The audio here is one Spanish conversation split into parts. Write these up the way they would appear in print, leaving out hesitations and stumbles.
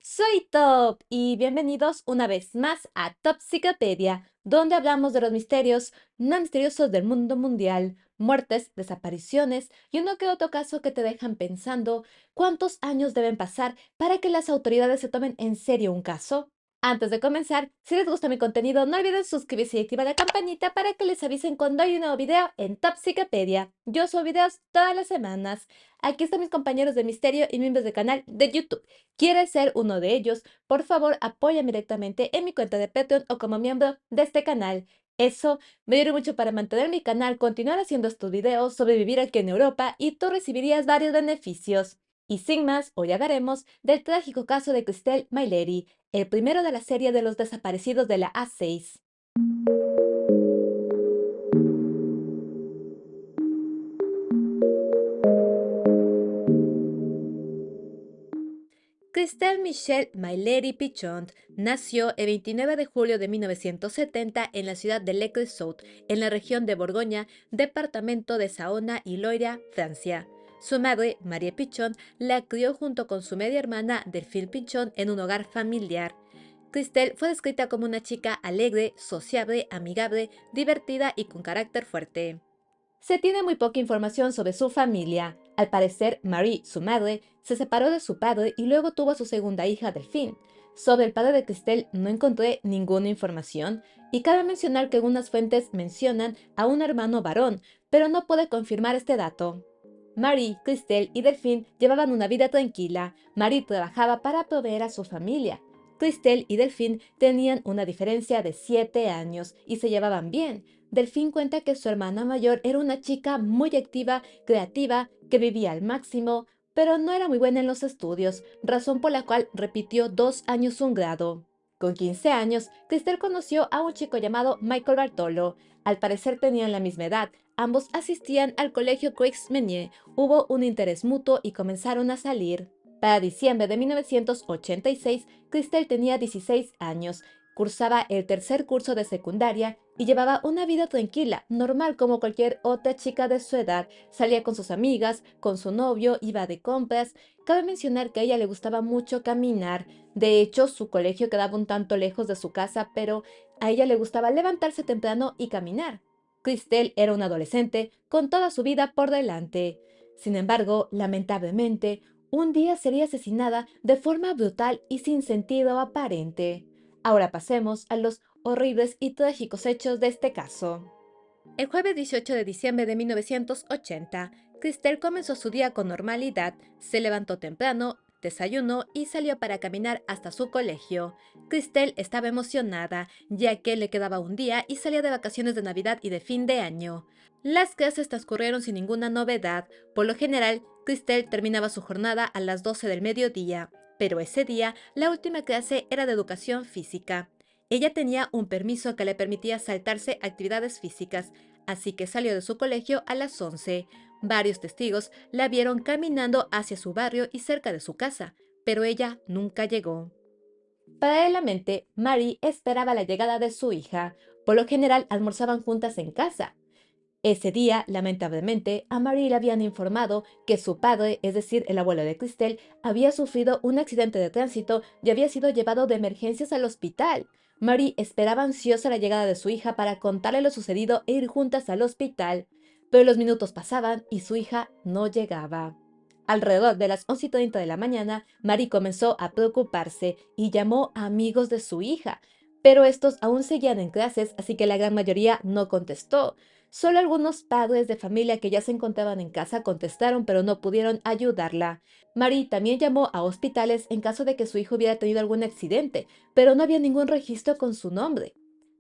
Soy Top y bienvenidos una vez más a Topsicopedia, donde hablamos de los misterios no misteriosos del mundo mundial, muertes, desapariciones y uno que otro caso que te dejan pensando cuántos años deben pasar para que las autoridades se tomen en serio un caso. Antes de comenzar, si les gusta mi contenido, no olviden suscribirse y activar la campanita para que les avisen cuando hay un nuevo video en Topsicopedia. Yo subo videos todas las semanas. Aquí están mis compañeros de misterio y miembros del canal de YouTube. ¿Quieres ser uno de ellos? Por favor, apóyame directamente en mi cuenta de Patreon o como miembro de este canal. Eso me ayuda mucho para mantener mi canal, continuar haciendo estos videos, sobrevivir aquí en Europa y tú recibirías varios beneficios. Y sin más, hoy hablaremos del trágico caso de Christelle Maileri, el primero de la serie de los desaparecidos de la A6. Christelle Michelle Maileri Pichon nació el 29 de julio de 1970 en la ciudad de Le Creusot, en la región de Borgoña, departamento de Saona y Loira, Francia. Su madre, Marie Pichon, la crió junto con su media hermana Delphine Pichon en un hogar familiar. Christelle fue descrita como una chica alegre, sociable, amigable, divertida y con carácter fuerte. Se tiene muy poca información sobre su familia. Al parecer, Marie, su madre, se separó de su padre y luego tuvo a su segunda hija, Delphine. Sobre el padre de Christelle no encontré ninguna información, y cabe mencionar que algunas fuentes mencionan a un hermano varón, pero no puede confirmar este dato. Marie, Christelle y Delphine llevaban una vida tranquila. Marie trabajaba para proveer a su familia. Christelle y Delphine tenían una diferencia de 7 años y se llevaban bien. Delphine cuenta que su hermana mayor era una chica muy activa, creativa, que vivía al máximo, pero no era muy buena en los estudios, razón por la cual repitió 2 años un grado. Con 15 años, Christelle conoció a un chico llamado Michael Bartolo. Al parecer tenían la misma edad, ambos asistían al colegio Croix Menier, hubo un interés mutuo y comenzaron a salir. Para diciembre de 1986, Christelle tenía 16 años, cursaba el tercer curso de secundaria y llevaba una vida tranquila, normal como cualquier otra chica de su edad. Salía con sus amigas, con su novio, iba de compras. Cabe mencionar que a ella le gustaba mucho caminar. De hecho, su colegio quedaba un tanto lejos de su casa, pero a ella le gustaba levantarse temprano y caminar. Christelle era una adolescente con toda su vida por delante. Sin embargo, lamentablemente, un día sería asesinada de forma brutal y sin sentido aparente. Ahora pasemos a los horribles y trágicos hechos de este caso. El jueves 18 de diciembre de 1980, Christelle comenzó su día con normalidad, se levantó temprano, desayunó y salió para caminar hasta su colegio. Christelle estaba emocionada, ya que le quedaba un día y salía de vacaciones de Navidad y de fin de año. Las clases transcurrieron sin ninguna novedad. Por lo general, Christelle terminaba su jornada a las 12 del mediodía, pero ese día la última clase era de educación física. Ella tenía un permiso que le permitía saltarse actividades físicas, así que salió de su colegio a las 11. Varios testigos la vieron caminando hacia su barrio y cerca de su casa, pero ella nunca llegó. Paralelamente, Mary esperaba la llegada de su hija. Por lo general almorzaban juntas en casa. Ese día, lamentablemente, a Mary le habían informado que su padre, es decir, el abuelo de Christelle, había sufrido un accidente de tránsito y había sido llevado de emergencias al hospital. Mary esperaba ansiosa la llegada de su hija para contarle lo sucedido e ir juntas al hospital, pero los minutos pasaban y su hija no llegaba. Alrededor de las 11:30 de la mañana, Mary comenzó a preocuparse y llamó a amigos de su hija, pero estos aún seguían en clases, así que la gran mayoría no contestó. Solo algunos padres de familia que ya se encontraban en casa contestaron, pero no pudieron ayudarla. Marie también llamó a hospitales en caso de que su hijo hubiera tenido algún accidente, pero no había ningún registro con su nombre.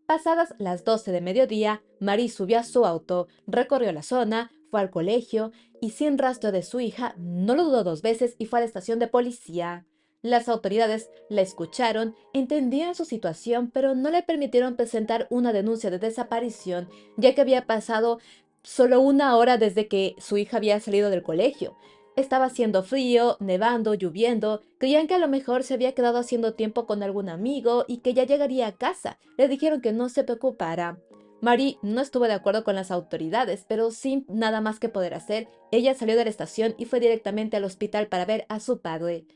Pasadas las 12 de mediodía, Marie subió a su auto, recorrió la zona, fue al colegio y sin rastro de su hija, no lo dudó dos veces y fue a la estación de policía. Las autoridades la escucharon, entendían su situación, pero no le permitieron presentar una denuncia de desaparición, ya que había pasado solo una hora desde que su hija había salido del colegio. Estaba haciendo frío, nevando, lloviendo. Creían que a lo mejor se había quedado haciendo tiempo con algún amigo y que ya llegaría a casa. Le dijeron que no se preocupara. Marie no estuvo de acuerdo con las autoridades, pero sin nada más que poder hacer, ella salió de la estación y fue directamente al hospital para ver a su padre.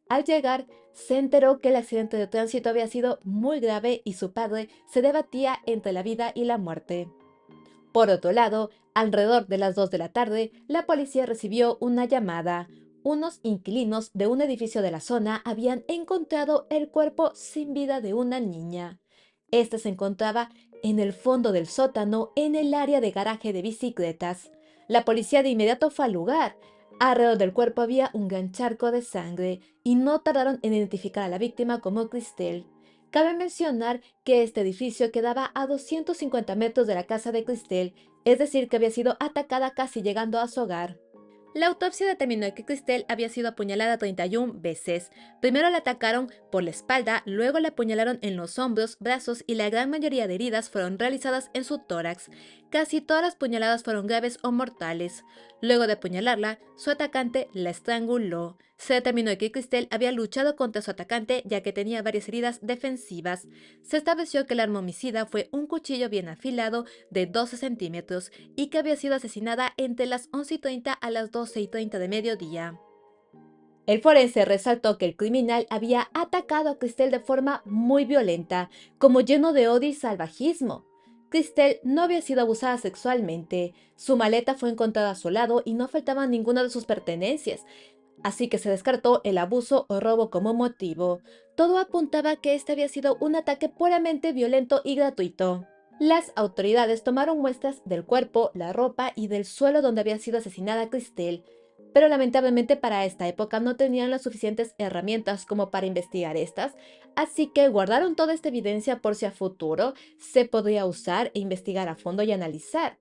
Al llegar, se enteró que el accidente de tránsito había sido muy grave y su padre se debatía entre la vida y la muerte. Por otro lado, alrededor de las 2 de la tarde, la policía recibió una llamada. Unos inquilinos de un edificio de la zona habían encontrado el cuerpo sin vida de una niña. Este se encontraba en el fondo del sótano, en el área de garaje de bicicletas. La policía de inmediato fue al lugar. Alrededor del cuerpo había un gran charco de sangre y no tardaron en identificar a la víctima como Christelle. Cabe mencionar que este edificio quedaba a 250 metros de la casa de Christelle, es decir, que había sido atacada casi llegando a su hogar. La autopsia determinó que Christelle había sido apuñalada 31 veces. Primero la atacaron por la espalda, luego la apuñalaron en los hombros, brazos y la gran mayoría de heridas fueron realizadas en su tórax. Casi todas las puñaladas fueron graves o mortales. Luego de apuñalarla, su atacante la estranguló. Se determinó que Christelle había luchado contra su atacante ya que tenía varias heridas defensivas. Se estableció que el arma homicida fue un cuchillo bien afilado de 12 centímetros y que había sido asesinada entre las 11:30 a las 12:30 de mediodía. El forense resaltó que el criminal había atacado a Christelle de forma muy violenta, como lleno de odio y salvajismo. Christelle no había sido abusada sexualmente, su maleta fue encontrada a su lado y no faltaba ninguna de sus pertenencias, así que se descartó el abuso o robo como motivo. Todo apuntaba a que este había sido un ataque puramente violento y gratuito. Las autoridades tomaron muestras del cuerpo, la ropa y del suelo donde había sido asesinada Christelle, pero lamentablemente para esta época no tenían las suficientes herramientas como para investigar estas, así que guardaron toda esta evidencia por si a futuro se podría usar e investigar a fondo y analizar.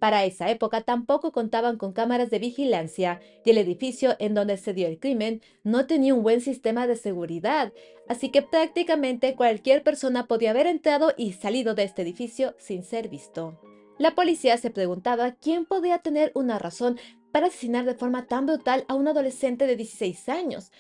Para esa época tampoco contaban con cámaras de vigilancia y el edificio en donde se dio el crimen no tenía un buen sistema de seguridad, así que prácticamente cualquier persona podía haber entrado y salido de este edificio sin ser visto. La policía se preguntaba quién podía tener una razón para asesinar de forma tan brutal a un adolescente de 16 años.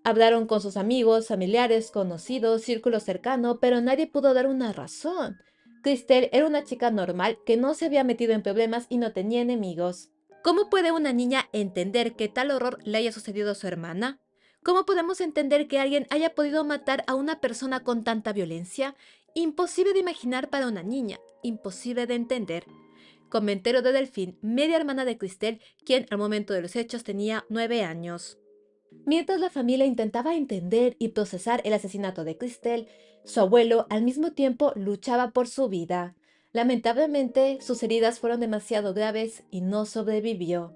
Hablaron con sus amigos, familiares, conocidos, círculo cercano, pero nadie pudo dar una razón. Christelle era una chica normal que no se había metido en problemas y no tenía enemigos. ¿Cómo puede una niña entender que tal horror le haya sucedido a su hermana? ¿Cómo podemos entender que alguien haya podido matar a una persona con tanta violencia? Imposible de imaginar para una niña, imposible de entender. Comentario de Delphine, media hermana de Christelle, quien al momento de los hechos tenía 9 años. Mientras la familia intentaba entender y procesar el asesinato de Christelle, su abuelo al mismo tiempo luchaba por su vida. Lamentablemente, sus heridas fueron demasiado graves y no sobrevivió.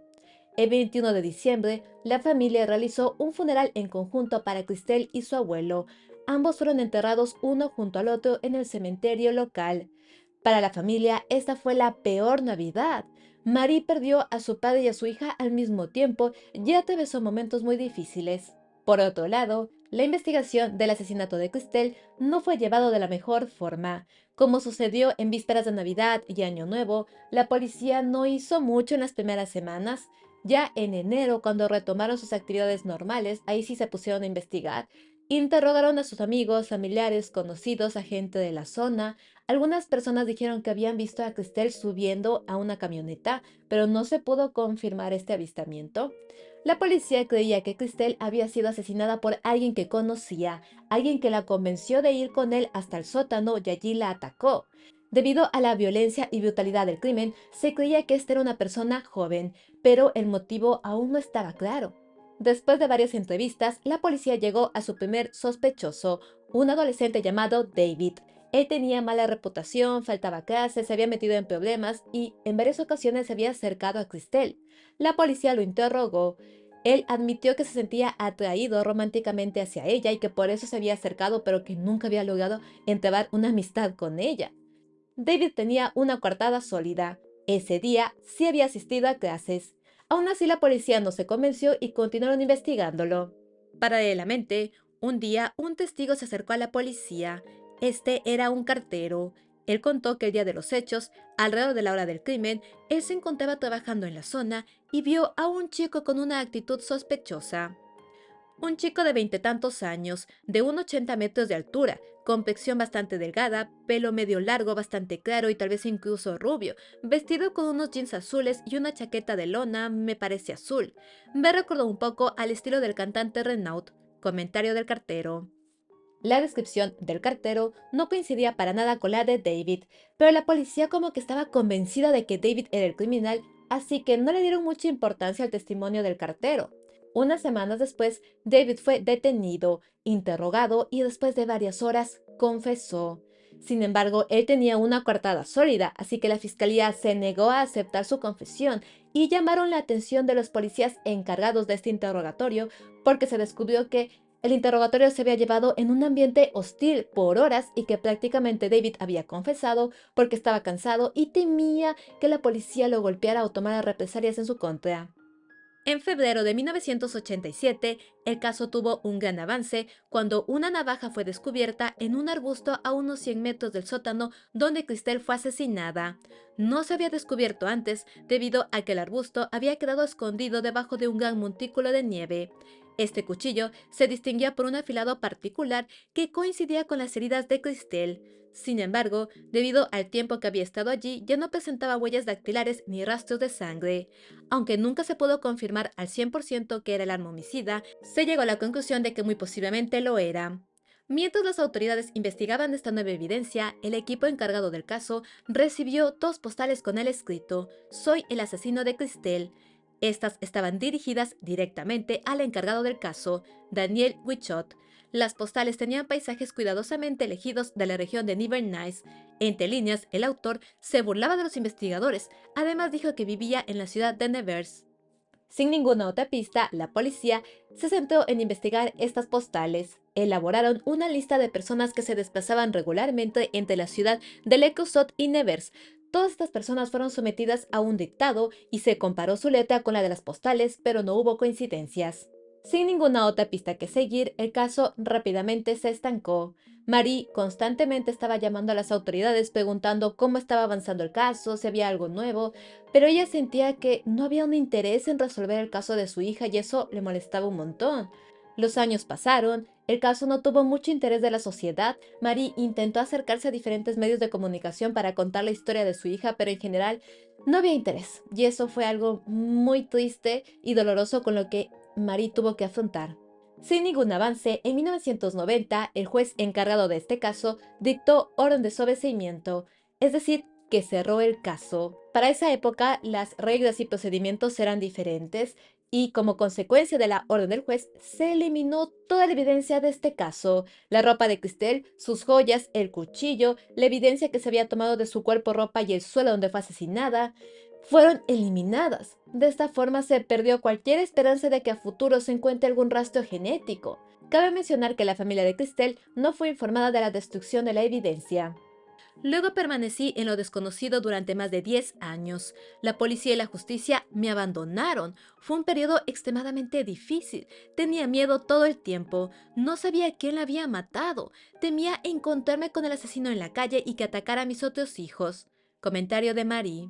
El 21 de diciembre, la familia realizó un funeral en conjunto para Christelle y su abuelo. Ambos fueron enterrados uno junto al otro en el cementerio local. Para la familia, esta fue la peor Navidad. Marie perdió a su padre y a su hija al mismo tiempo y atravesó momentos muy difíciles. Por otro lado, la investigación del asesinato de Christelle no fue llevado de la mejor forma. Como sucedió en vísperas de Navidad y Año Nuevo, la policía no hizo mucho en las primeras semanas. Ya en enero, cuando retomaron sus actividades normales, ahí sí se pusieron a investigar. Interrogaron a sus amigos, familiares, conocidos, a gente de la zona. Algunas personas dijeron que habían visto a Christelle subiendo a una camioneta, pero no se pudo confirmar este avistamiento. La policía creía que Christelle había sido asesinada por alguien que conocía, alguien que la convenció de ir con él hasta el sótano y allí la atacó. Debido a la violencia y brutalidad del crimen, se creía que esta era una persona joven, pero el motivo aún no estaba claro. Después de varias entrevistas, la policía llegó a su primer sospechoso, un adolescente llamado David. Él tenía mala reputación, faltaba clases, se había metido en problemas y en varias ocasiones se había acercado a Christelle. La policía lo interrogó. Él admitió que se sentía atraído románticamente hacia ella y que por eso se había acercado, pero que nunca había logrado entablar una amistad con ella. David tenía una coartada sólida. Ese día sí había asistido a clases. Aún así la policía no se convenció y continuaron investigándolo. Paralelamente, un día un testigo se acercó a la policía. Este era un cartero. Él contó que el día de los hechos, alrededor de la hora del crimen, él se encontraba trabajando en la zona y vio a un chico con una actitud sospechosa. Un chico de veintitantos años, de 1,80 metros de altura, complexión bastante delgada, pelo medio largo, bastante claro y tal vez incluso rubio, vestido con unos jeans azules y una chaqueta de lona, me parece azul. Me recordó un poco al estilo del cantante Renaud. Comentario del cartero. La descripción del cartero no coincidía para nada con la de David, pero la policía como que estaba convencida de que David era el criminal, así que no le dieron mucha importancia al testimonio del cartero. Unas semanas después, David fue detenido, interrogado y después de varias horas confesó. Sin embargo, él tenía una coartada sólida, así que la fiscalía se negó a aceptar su confesión y llamaron la atención de los policías encargados de este interrogatorio porque se descubrió que el interrogatorio se había llevado en un ambiente hostil por horas y que prácticamente David había confesado porque estaba cansado y temía que la policía lo golpeara o tomara represalias en su contra. En febrero de 1987, el caso tuvo un gran avance cuando una navaja fue descubierta en un arbusto a unos 100 metros del sótano donde Christelle fue asesinada. No se había descubierto antes debido a que el arbusto había quedado escondido debajo de un gran montículo de nieve. Este cuchillo se distinguía por un afilado particular que coincidía con las heridas de Christelle. Sin embargo, debido al tiempo que había estado allí, ya no presentaba huellas dactilares ni rastros de sangre. Aunque nunca se pudo confirmar al 100% que era el arma homicida, se llegó a la conclusión de que muy posiblemente lo era. Mientras las autoridades investigaban esta nueva evidencia, el equipo encargado del caso recibió dos postales con el escrito «Soy el asesino de Christelle». Estas estaban dirigidas directamente al encargado del caso, Daniel Wichot. Las postales tenían paisajes cuidadosamente elegidos de la región de Nivernais. Entre líneas, el autor se burlaba de los investigadores. Además dijo que vivía en la ciudad de Nevers. Sin ninguna otra pista, la policía se centró en investigar estas postales. Elaboraron una lista de personas que se desplazaban regularmente entre la ciudad de Lecosot y Nevers. Todas estas personas fueron sometidas a un dictado y se comparó su letra con la de las postales, pero no hubo coincidencias. Sin ninguna otra pista que seguir, el caso rápidamente se estancó. Marie constantemente estaba llamando a las autoridades preguntando cómo estaba avanzando el caso, si había algo nuevo, pero ella sentía que no había un interés en resolver el caso de su hija y eso le molestaba un montón. Los años pasaron, el caso no tuvo mucho interés de la sociedad. Marie intentó acercarse a diferentes medios de comunicación para contar la historia de su hija, pero en general no había interés, y eso fue algo muy triste y doloroso con lo que Marie tuvo que afrontar. Sin ningún avance, en 1990 el juez encargado de este caso dictó orden de sobreseimiento, es decir, que cerró el caso. Para esa época, las reglas y procedimientos eran diferentes y como consecuencia de la orden del juez, se eliminó toda la evidencia de este caso. La ropa de Christelle, sus joyas, el cuchillo, la evidencia que se había tomado de su cuerpo, ropa y el suelo donde fue asesinada, fueron eliminadas. De esta forma se perdió cualquier esperanza de que a futuro se encuentre algún rastro genético. Cabe mencionar que la familia de Christelle no fue informada de la destrucción de la evidencia. Luego permanecí en lo desconocido durante más de 10 años. La policía y la justicia me abandonaron. Fue un periodo extremadamente difícil. Tenía miedo todo el tiempo. No sabía quién la había matado. Temía encontrarme con el asesino en la calle y que atacara a mis otros hijos. Comentario de Marie.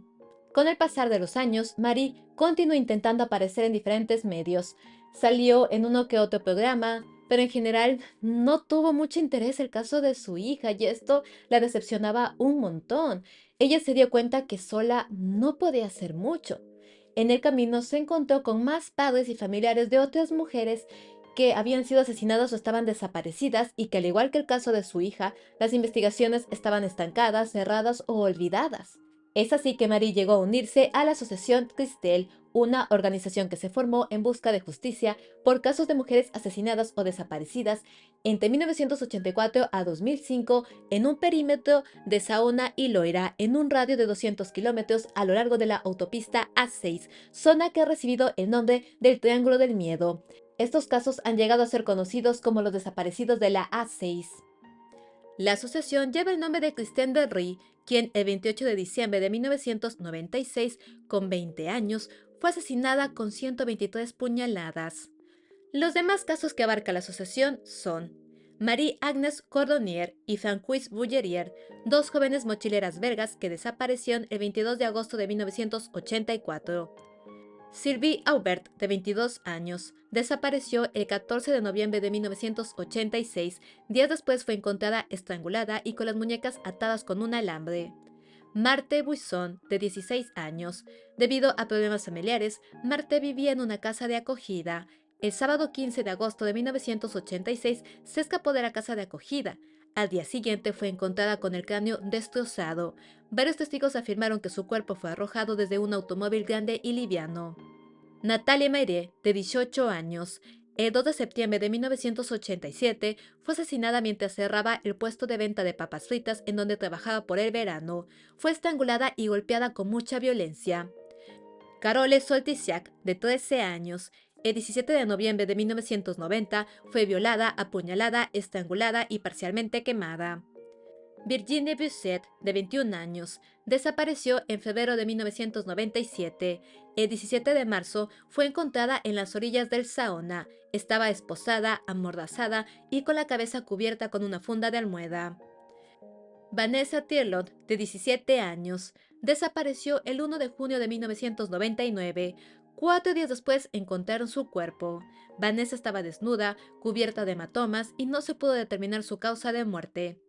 Con el pasar de los años, Marie continuó intentando aparecer en diferentes medios. Salió en uno que otro programa, pero en general no tuvo mucho interés el caso de su hija y esto la decepcionaba un montón. Ella se dio cuenta que sola no podía hacer mucho. En el camino se encontró con más padres y familiares de otras mujeres que habían sido asesinadas o estaban desaparecidas y que al igual que el caso de su hija, las investigaciones estaban estancadas, cerradas o olvidadas. Es así que Marie llegó a unirse a la Asociación Christelle, una organización que se formó en busca de justicia por casos de mujeres asesinadas o desaparecidas entre 1984 a 2005 en un perímetro de Saona y Loira en un radio de 200 kilómetros a lo largo de la autopista A6, zona que ha recibido el nombre del Triángulo del Miedo. Estos casos han llegado a ser conocidos como los desaparecidos de la A6. La asociación lleva el nombre de Christine Delry, quien el 28 de diciembre de 1996, con 20 años, fue asesinada con 123 puñaladas. Los demás casos que abarca la asociación son Marie-Agnes Cordonnier y Francoise Boulerier, dos jóvenes mochileras belgas que desaparecieron el 22 de agosto de 1984. Sylvie Aubert, de 22 años, desapareció el 14 de noviembre de 1986. Días después fue encontrada estrangulada y con las muñecas atadas con un alambre. Marthe Buisson, de 16 años. Debido a problemas familiares, Marthe vivía en una casa de acogida. El sábado 15 de agosto de 1986 se escapó de la casa de acogida. Al día siguiente fue encontrada con el cráneo destrozado. Varios testigos afirmaron que su cuerpo fue arrojado desde un automóvil grande y liviano. Natalia Maire, de 18 años, el 2 de septiembre de 1987 fue asesinada mientras cerraba el puesto de venta de papas fritas en donde trabajaba por el verano. Fue estrangulada y golpeada con mucha violencia. Carole Soltysiak, de 13 años, el 17 de noviembre de 1990 fue violada, apuñalada, estrangulada y parcialmente quemada. Virginie Busset, de 21 años, desapareció en febrero de 1997. El 17 de marzo fue encontrada en las orillas del Saona. Estaba esposada, amordazada y con la cabeza cubierta con una funda de almohada. Vanessa Tierlot, de 17 años, desapareció el 1 de junio de 1999. 4 días después encontraron su cuerpo. Vanessa estaba desnuda, cubierta de hematomas y no se pudo determinar su causa de muerte.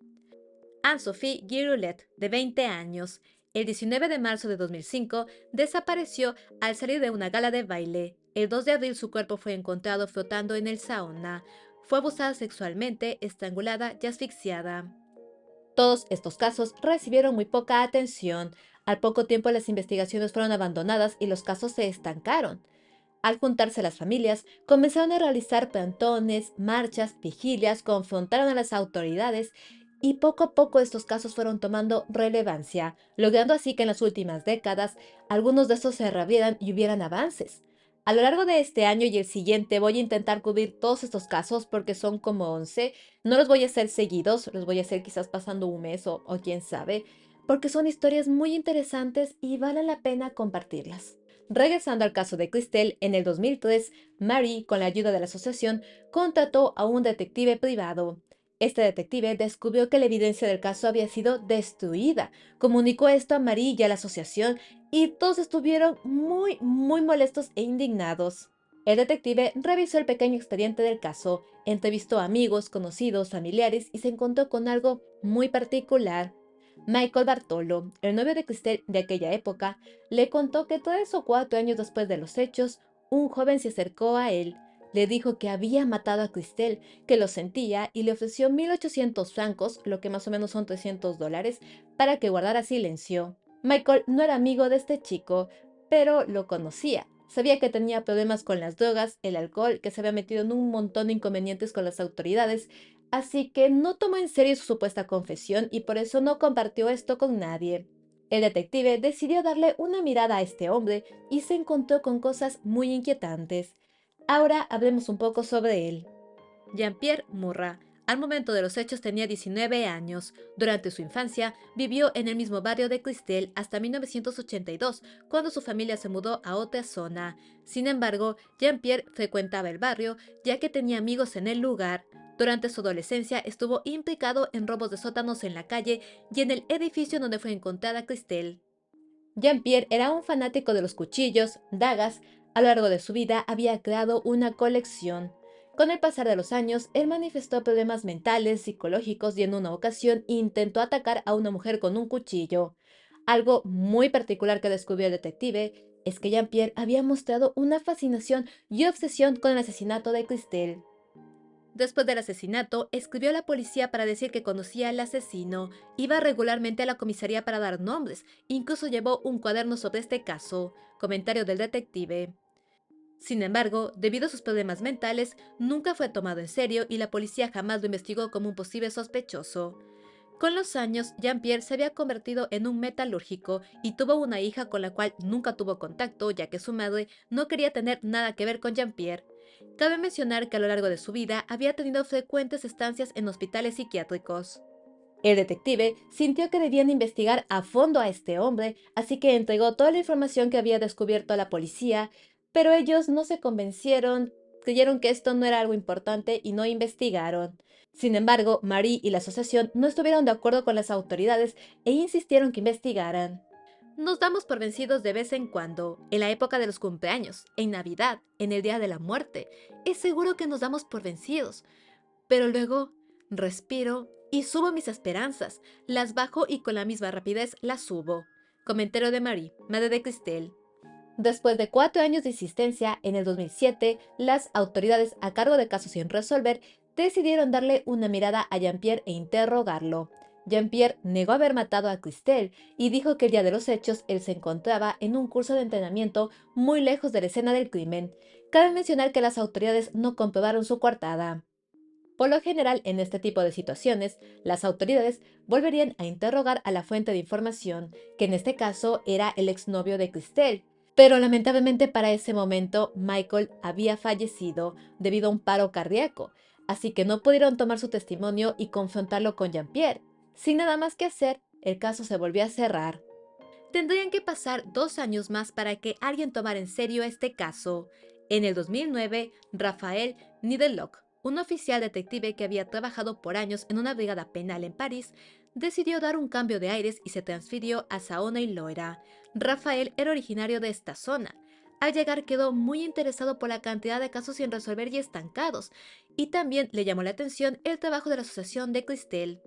Anne-Sophie Giroulet, de 20 años, el 19 de marzo de 2005 desapareció al salir de una gala de baile. El 2 de abril su cuerpo fue encontrado flotando en el sauna. Fue abusada sexualmente, estrangulada y asfixiada. Todos estos casos recibieron muy poca atención. Al poco tiempo las investigaciones fueron abandonadas y los casos se estancaron. Al juntarse las familias, comenzaron a realizar plantones, marchas, vigilias, confrontaron a las autoridades y poco a poco estos casos fueron tomando relevancia, logrando así que en las últimas décadas algunos de estos se reabrieran y hubieran avances. A lo largo de este año y el siguiente voy a intentar cubrir todos estos casos porque son como 11. No los voy a hacer seguidos, los voy a hacer quizás pasando un mes o quién sabe, porque son historias muy interesantes y vale la pena compartirlas. Regresando al caso de Christelle, en el 2003, Mary, con la ayuda de la asociación, contrató a un detective privado. Este detective descubrió que la evidencia del caso había sido destruida. Comunicó esto a Mary y a la asociación y todos estuvieron muy molestos e indignados. El detective revisó el pequeño expediente del caso, entrevistó a amigos, conocidos, familiares y se encontró con algo muy particular. Michael Bartolo, el novio de Christelle de aquella época, le contó que 3 o 4 años después de los hechos, un joven se acercó a él, le dijo que había matado a Christelle, que lo sentía y le ofreció 1.800 francos, lo que más o menos son $300, para que guardara silencio. Michael no era amigo de este chico, pero lo conocía. Sabía que tenía problemas con las drogas, el alcohol, que se había metido en un montón de inconvenientes con las autoridades, así que no tomó en serio su supuesta confesión y por eso no compartió esto con nadie. El detective decidió darle una mirada a este hombre y se encontró con cosas muy inquietantes. Ahora hablemos un poco sobre él. Jean-Pierre Murra. Al momento de los hechos tenía 19 años. Durante su infancia vivió en el mismo barrio de Christelle hasta 1982, cuando su familia se mudó a otra zona. Sin embargo, Jean-Pierre frecuentaba el barrio ya que tenía amigos en el lugar. Durante su adolescencia estuvo implicado en robos de sótanos en la calle y en el edificio donde fue encontrada Christelle. Jean-Pierre era un fanático de los cuchillos, dagas. A lo largo de su vida había creado una colección. Con el pasar de los años, él manifestó problemas mentales, psicológicos y en una ocasión intentó atacar a una mujer con un cuchillo. Algo muy particular que descubrió el detective es que Jean-Pierre había mostrado una fascinación y obsesión con el asesinato de Christelle. Después del asesinato, escribió a la policía para decir que conocía al asesino, iba regularmente a la comisaría para dar nombres, incluso llevó un cuaderno sobre este caso. Comentario del detective. Sin embargo, debido a sus problemas mentales, nunca fue tomado en serio y la policía jamás lo investigó como un posible sospechoso. Con los años, Jean-Pierre se había convertido en un metalúrgico y tuvo una hija con la cual nunca tuvo contacto, ya que su madre no quería tener nada que ver con Jean-Pierre. Cabe mencionar que a lo largo de su vida había tenido frecuentes estancias en hospitales psiquiátricos. El detective sintió que debían investigar a fondo a este hombre, así que entregó toda la información que había descubierto a la policía, pero ellos no se convencieron, creyeron que esto no era algo importante y no investigaron. Sin embargo, Marie y la asociación no estuvieron de acuerdo con las autoridades e insistieron que investigaran. Nos damos por vencidos de vez en cuando, en la época de los cumpleaños, en Navidad, en el Día de la Muerte. Es seguro que nos damos por vencidos, pero luego respiro y subo mis esperanzas, las bajo y con la misma rapidez las subo. Comentario de Marie, madre de Christelle. Después de 4 años de insistencia, en el 2007, las autoridades a cargo de casos sin resolver decidieron darle una mirada a Jean-Pierre e interrogarlo. Jean-Pierre negó haber matado a Christelle y dijo que el día de los hechos él se encontraba en un curso de entrenamiento muy lejos de la escena del crimen. Cabe mencionar que las autoridades no comprobaron su coartada. Por lo general, en este tipo de situaciones, las autoridades volverían a interrogar a la fuente de información, que en este caso era el exnovio de Christelle. Pero lamentablemente para ese momento, Michael había fallecido debido a un paro cardíaco, así que no pudieron tomar su testimonio y confrontarlo con Jean-Pierre. Sin nada más que hacer, el caso se volvió a cerrar. Tendrían que pasar 2 años más para que alguien tomara en serio este caso. En el 2009, Raphael Nidelock, un oficial detective que había trabajado por años en una brigada penal en París, decidió dar un cambio de aires y se transfirió a Saona y Loira. Raphael era originario de esta zona. Al llegar quedó muy interesado por la cantidad de casos sin resolver y estancados, y también le llamó la atención el trabajo de la asociación de Christelle.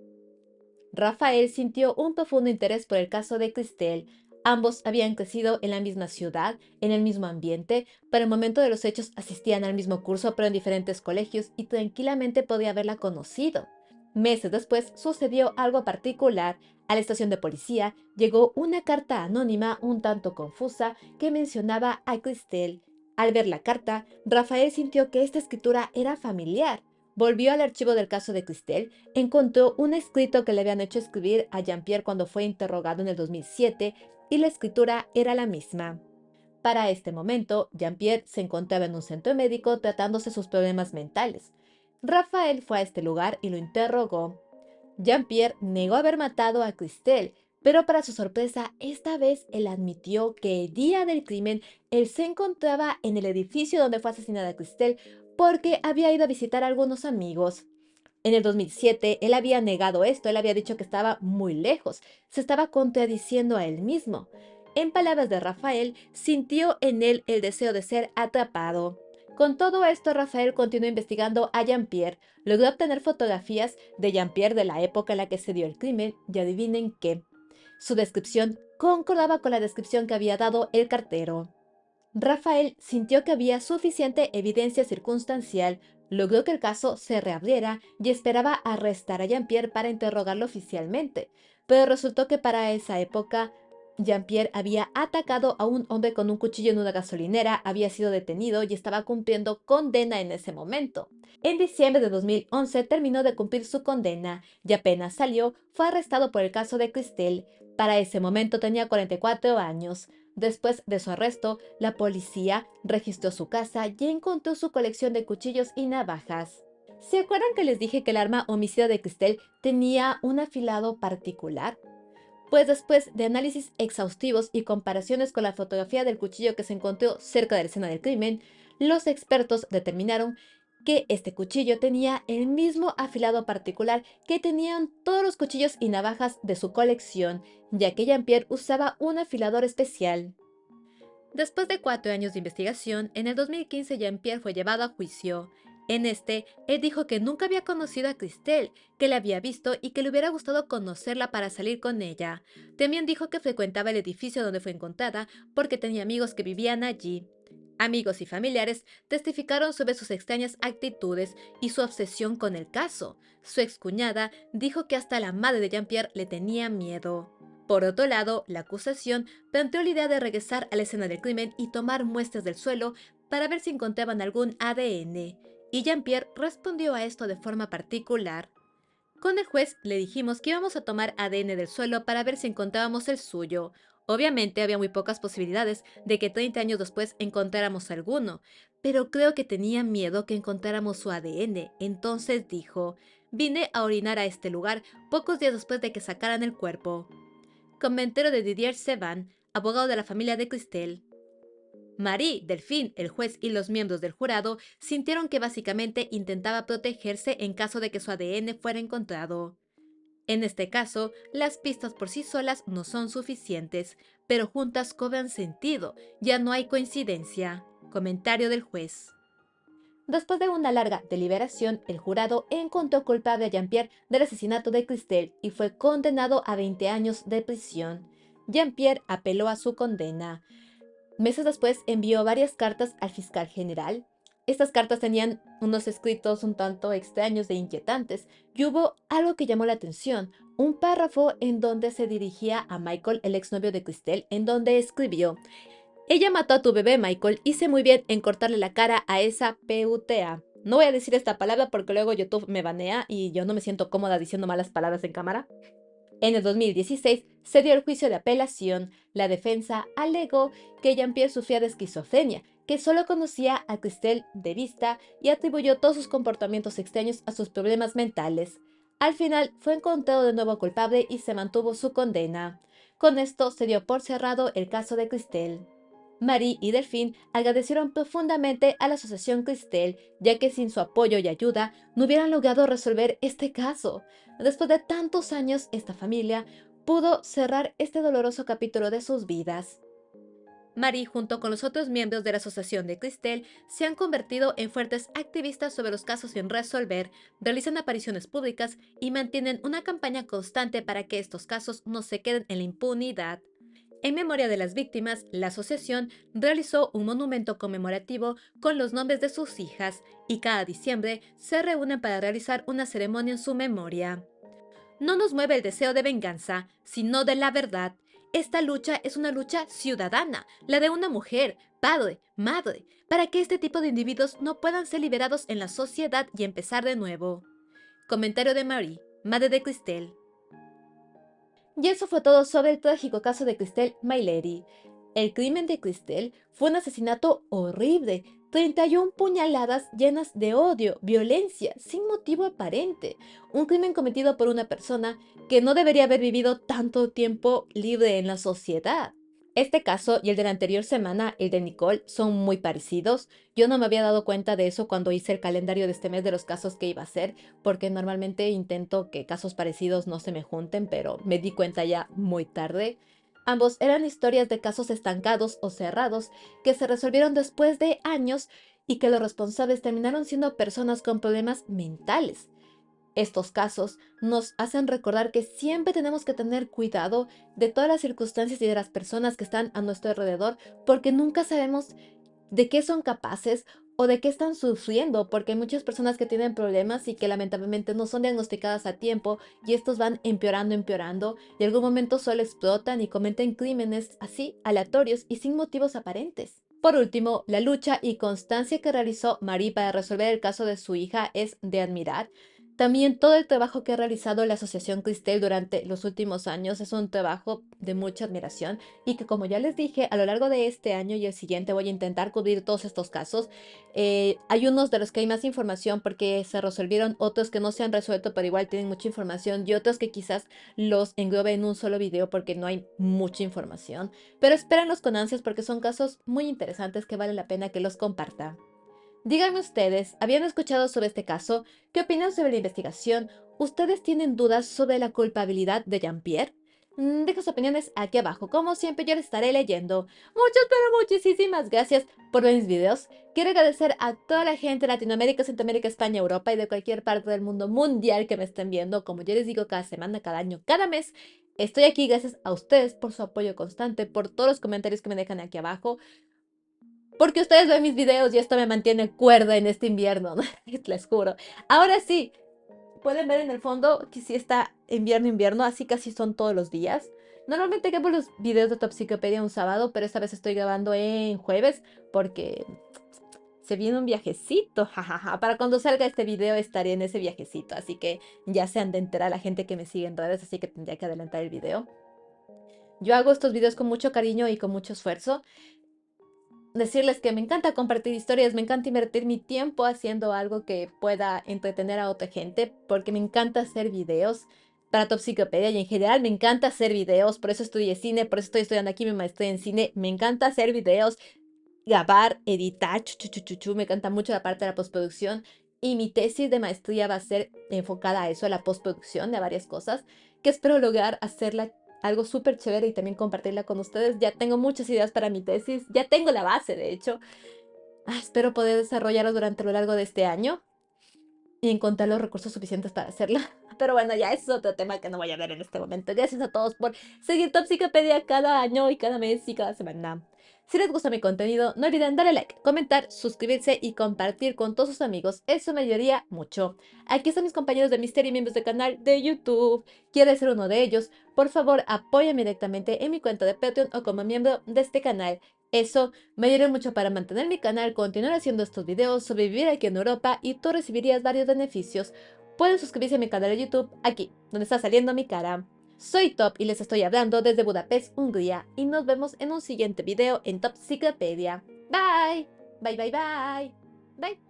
Rafael sintió un profundo interés por el caso de Christelle. Ambos habían crecido en la misma ciudad, en el mismo ambiente. Para el momento de los hechos asistían al mismo curso, pero en diferentes colegios, y tranquilamente podía haberla conocido. Meses después sucedió algo particular. A la estación de policía llegó una carta anónima un tanto confusa que mencionaba a Christelle. Al ver la carta, Rafael sintió que esta escritura era familiar. Volvió al archivo del caso de Christelle, encontró un escrito que le habían hecho escribir a Jean-Pierre cuando fue interrogado en el 2007 y la escritura era la misma. Para este momento, Jean-Pierre se encontraba en un centro médico tratándose sus problemas mentales. Rafael fue a este lugar y lo interrogó. Jean-Pierre negó haber matado a Christelle, pero para su sorpresa, esta vez él admitió que el día del crimen él se encontraba en el edificio donde fue asesinada Christelle porque había ido a visitar a algunos amigos. En el 2007, él había negado esto, él había dicho que estaba muy lejos, se estaba contradiciendo a él mismo. En palabras de Rafael, sintió en él el deseo de ser atrapado. Con todo esto, Rafael continuó investigando a Jean-Pierre, logró obtener fotografías de Jean-Pierre de la época en la que se dio el crimen y adivinen qué. Su descripción concordaba con la descripción que había dado el cartero. Rafael sintió que había suficiente evidencia circunstancial, logró que el caso se reabriera y esperaba arrestar a Jean-Pierre para interrogarlo oficialmente, pero resultó que para esa época Jean-Pierre había atacado a un hombre con un cuchillo en una gasolinera, había sido detenido y estaba cumpliendo condena en ese momento. En diciembre de 2011 terminó de cumplir su condena y apenas salió, fue arrestado por el caso de Christelle. Para ese momento tenía 44 años. Después de su arresto, la policía registró su casa y encontró su colección de cuchillos y navajas. ¿Se acuerdan que les dije que el arma homicida de Christelle tenía un afilado particular? Pues después de análisis exhaustivos y comparaciones con la fotografía del cuchillo que se encontró cerca de la escena del crimen, los expertos determinaron que este cuchillo tenía el mismo afilado particular que tenían todos los cuchillos y navajas de su colección, ya que Jean-Pierre usaba un afilador especial. Después de 4 años de investigación, en el 2015 Jean-Pierre fue llevado a juicio. En este, él dijo que nunca había conocido a Christelle, que la había visto y que le hubiera gustado conocerla para salir con ella. También dijo que frecuentaba el edificio donde fue encontrada porque tenía amigos que vivían allí. Amigos y familiares testificaron sobre sus extrañas actitudes y su obsesión con el caso. Su excuñada dijo que hasta la madre de Jean-Pierre le tenía miedo. Por otro lado, la acusación planteó la idea de regresar a la escena del crimen y tomar muestras del suelo para ver si encontraban algún ADN, y Jean-Pierre respondió a esto de forma particular. Con el juez le dijimos que íbamos a tomar ADN del suelo para ver si encontrábamos el suyo. Obviamente había muy pocas posibilidades de que 30 años después encontráramos alguno, pero creo que tenía miedo que encontráramos su ADN. Entonces dijo, vine a orinar a este lugar pocos días después de que sacaran el cuerpo. Comentario de Didier Seban, abogado de la familia de Christelle. Marie, Delphine, el juez y los miembros del jurado sintieron que básicamente intentaba protegerse en caso de que su ADN fuera encontrado. En este caso, las pistas por sí solas no son suficientes, pero juntas cobran sentido, ya no hay coincidencia. Comentario del juez. Después de una larga deliberación, el jurado encontró culpable a Jean-Pierre del asesinato de Christelle y fue condenado a 20 años de prisión. Jean-Pierre apeló a su condena. Meses después envió varias cartas al fiscal general. Estas cartas tenían unos escritos un tanto extraños e inquietantes, y hubo algo que llamó la atención, un párrafo en donde se dirigía a Michael, el exnovio de Christelle, en donde escribió: ella mató a tu bebé, Michael. Hice muy bien en cortarle la cara a esa PUTA. No voy a decir esta palabra porque luego YouTube me banea y yo no me siento cómoda diciendo malas palabras en cámara. En el 2016 se dio el juicio de apelación. La defensa alegó que Jean-Pierre sufría de esquizofrenia, que solo conocía a Christelle de vista y atribuyó todos sus comportamientos extraños a sus problemas mentales. Al final fue encontrado de nuevo culpable y se mantuvo su condena. Con esto se dio por cerrado el caso de Christelle. Marie y Delphine agradecieron profundamente a la Asociación Christelle, ya que sin su apoyo y ayuda no hubieran logrado resolver este caso. Después de tantos años, esta familia pudo cerrar este doloroso capítulo de sus vidas. Marie, junto con los otros miembros de la Asociación de Christelle, se han convertido en fuertes activistas sobre los casos sin resolver, realizan apariciones públicas y mantienen una campaña constante para que estos casos no se queden en la impunidad. En memoria de las víctimas, la asociación realizó un monumento conmemorativo con los nombres de sus hijas y cada diciembre se reúnen para realizar una ceremonia en su memoria. No nos mueve el deseo de venganza, sino de la verdad. Esta lucha es una lucha ciudadana, la de una mujer, padre, madre, para que este tipo de individuos no puedan ser liberados en la sociedad y empezar de nuevo. Comentario de Marie, madre de Christelle. Y eso fue todo sobre el trágico caso de Christelle My. El crimen de Christelle fue un asesinato horrible, 31 puñaladas llenas de odio, violencia, sin motivo aparente. Un crimen cometido por una persona que no debería haber vivido tanto tiempo libre en la sociedad. Este caso y el de la anterior semana, el de Nicole, son muy parecidos. Yo no me había dado cuenta de eso cuando hice el calendario de este mes de los casos que iba a hacer, porque normalmente intento que casos parecidos no se me junten, pero me di cuenta ya muy tarde. Ambos eran historias de casos estancados o cerrados que se resolvieron después de años y que los responsables terminaron siendo personas con problemas mentales. Estos casos nos hacen recordar que siempre tenemos que tener cuidado de todas las circunstancias y de las personas que están a nuestro alrededor, porque nunca sabemos de qué son capaces o de qué están sufriendo, porque hay muchas personas que tienen problemas y que lamentablemente no son diagnosticadas a tiempo y estos van empeorando, empeorando, y en algún momento solo explotan y cometen crímenes así, aleatorios y sin motivos aparentes. Por último, la lucha y constancia que realizó Marie para resolver el caso de su hija es de admirar. También todo el trabajo que ha realizado la Asociación Christelle durante los últimos años es un trabajo de mucha admiración y que, como ya les dije, a lo largo de este año y el siguiente voy a intentar cubrir todos estos casos. Hay unos de los que hay más información porque se resolvieron, otros que no se han resuelto pero igual tienen mucha información y otros que quizás los englobe en un solo video porque no hay mucha información. Pero espérenlos con ansias porque son casos muy interesantes que vale la pena que los comparta. Díganme ustedes, ¿habían escuchado sobre este caso? ¿Qué opinan sobre la investigación? ¿Ustedes tienen dudas sobre la culpabilidad de Jean-Pierre? Deja sus opiniones aquí abajo. Como siempre, yo les estaré leyendo. Muchas, pero muchísimas gracias por ver mis videos. Quiero agradecer a toda la gente de Latinoamérica, Centroamérica, España, Europa y de cualquier parte del mundo mundial que me estén viendo. Como yo les digo, cada semana, cada año, cada mes. Estoy aquí gracias a ustedes por su apoyo constante, por todos los comentarios que me dejan aquí abajo. Porque ustedes ven mis videos y esto me mantiene cuerda en este invierno, ¿no? Les juro. Ahora sí, pueden ver en el fondo que sí está invierno, así casi son todos los días. Normalmente grabo los videos de Topsicopedia un sábado, pero esta vez estoy grabando en jueves porque se viene un viajecito, jajaja. Para cuando salga este video estaré en ese viajecito, así que ya se han de enterar la gente que me sigue en redes, así que tendría que adelantar el video. Yo hago estos videos con mucho cariño y con mucho esfuerzo. Decirles que me encanta compartir historias, me encanta invertir mi tiempo haciendo algo que pueda entretener a otra gente, porque me encanta hacer videos para Topsicopedia y en general me encanta hacer videos, por eso estudié cine, por eso estoy estudiando aquí mi maestría en cine, me encanta hacer videos, grabar, editar, me encanta mucho la parte de la postproducción y mi tesis de maestría va a ser enfocada a eso, a la postproducción de varias cosas, que espero lograr hacerla algo súper chévere y también compartirla con ustedes. Ya tengo muchas ideas para mi tesis, ya tengo la base, de hecho. Espero poder desarrollarlo durante lo largo de este año y encontrar los recursos suficientes para hacerla. Pero bueno, ya ese es otro tema que no voy a ver en este momento. Gracias a todos por seguir Topsicopedia cada año y cada mes y cada semana. Si les gusta mi contenido, no olviden darle like, comentar, suscribirse y compartir con todos sus amigos. Eso me ayudaría mucho. Aquí están mis compañeros de misterio y miembros del canal de YouTube. ¿Quieres ser uno de ellos? Por favor, apóyame directamente en mi cuenta de Patreon o como miembro de este canal. Eso me ayudaría mucho para mantener mi canal, continuar haciendo estos videos, sobrevivir aquí en Europa y tú recibirías varios beneficios. Pueden suscribirse a mi canal de YouTube aquí, donde está saliendo mi cara. Soy Top y les estoy hablando desde Budapest, Hungría, y nos vemos en un siguiente video en Top Secretpedia. Bye, bye, bye, bye, bye.